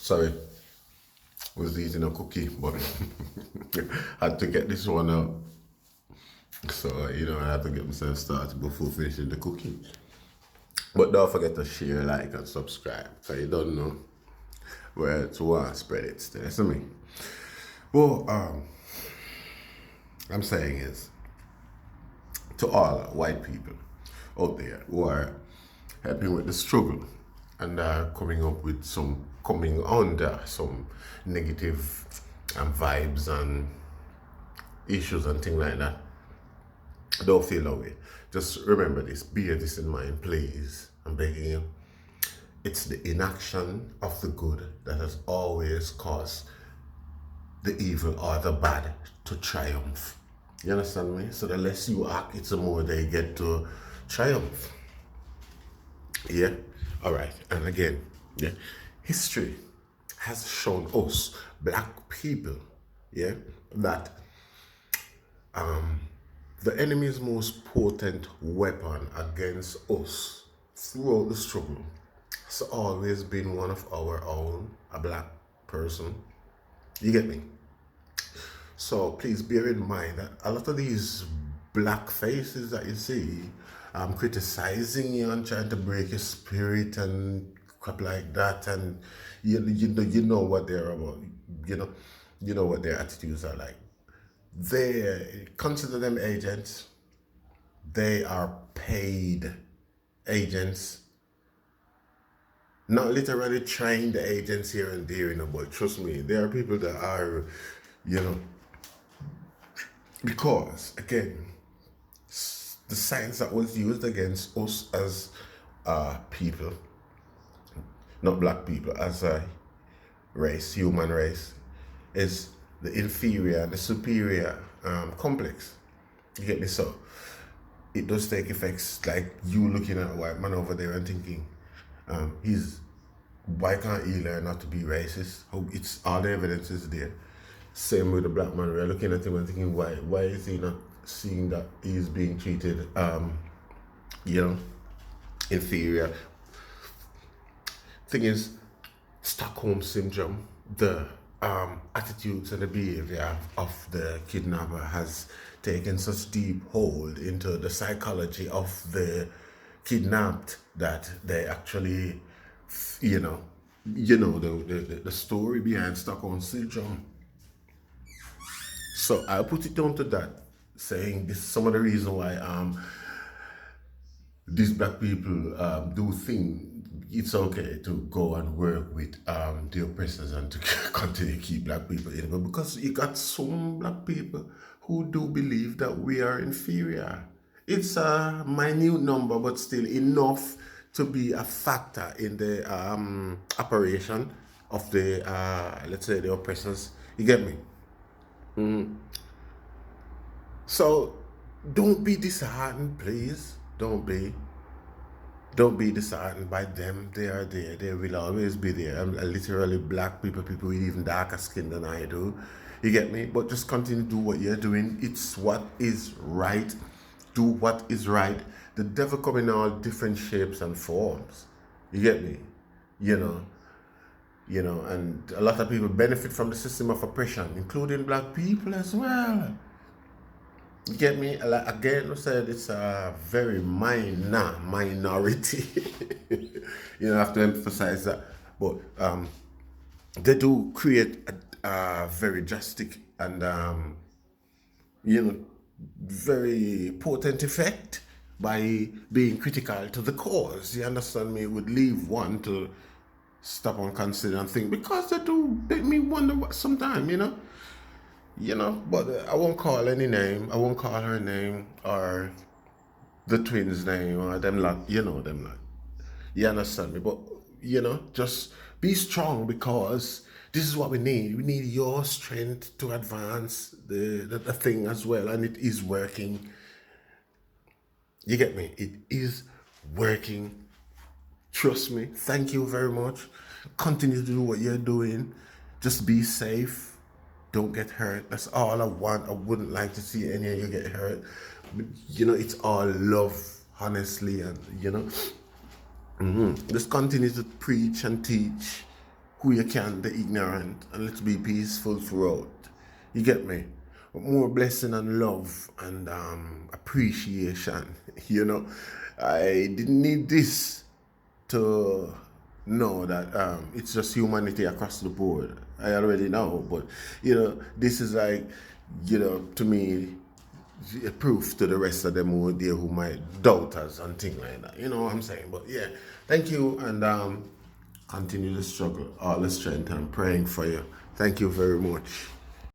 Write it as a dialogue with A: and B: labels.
A: Sorry, was eating a cookie, but had to get this one out. So, I had to get myself started before finishing the cookie. But don't forget to share, like, and subscribe. So you don't know where to spread it still. That's me. Well, I'm saying is to all white people out there who are helping with the struggle and are coming under some negative vibes and issues and things like that. Don't feel that way. Just remember this, bear this in mind, please. I'm begging you. It's the inaction of the good that has always caused the evil or the bad to triumph. You understand me? So the less you act, it's the more they get to triumph. Yeah? Alright. And again, yeah, history has shown us, black people, yeah, that the enemy's most potent weapon against us throughout the struggle has always been one of our own, a black person. You get me? So please bear in mind that a lot of these black faces that you see criticizing you and trying to break your spirit and crap like that, and you know what they're about, you know what their attitudes are like. They consider them agents. They are paid agents, not literally trained agents here and there, but trust me, there are people that are, you know, because again, the science that was used against us as people, not black people, as a race, human race, is the inferior and the superior complex. You get me? So it does take effects like you looking at a white man over there and thinking, why can't he learn not to be racist? It's all the evidence is there. Same with the black man. We're looking at him and thinking, why is he not seeing that he's being treated, inferior? Thing is, Stockholm syndrome, the attitudes and the behavior of the kidnapper has taken such deep hold into the psychology of the kidnapped that they actually, the story behind Stockholm syndrome. So I'll put it down to that, saying this is some of the reason why these black people do think it's okay to go and work with the oppressors and to continue to keep black people in. But because you got some black people who do believe that we are inferior. It's a minute number, but still enough to be a factor in the operation of the, let's say, the oppressors. You get me? So don't be disheartened, please. Don't be disheartened by them. They are there. They will always be there. I'm literally black people with even darker skin than I do. You get me? But just continue to do what you're doing. It's what is right. Do what is right. The devil come in all different shapes and forms. You get me? And a lot of people benefit from the system of oppression, including black people as well. You get me? Like, again, I said it's a very minority. I have to emphasize that. But they do create a very drastic and very potent effect by being critical to the cause. You understand me? It would leave one to stop and consider and think, because they do make me wonder what sometimes, but I won't call any name. I won't call her name or the twins' name or them lot. Them lot. You understand me? But just be strong, because this is what we need. We need your strength to advance the thing as well, and it is working. You get me? It is working. Trust me. Thank you very much. Continue to do what you're doing. Just be safe. Don't get hurt. That's all I want. I wouldn't like to see any of you get hurt. But, it's all love, honestly. And, just continue to preach and teach who you can, the ignorant, and let's be peaceful throughout. You get me? More blessing and love and appreciation. You know, I didn't need this to know that it's just humanity across the board. I already know, but this is like, to me, a proof to the rest of them who are there who might doubt us and things like that. You know what I'm saying? But yeah, thank you, and continue the struggle, all the strength. I'm praying for you. Thank you very much.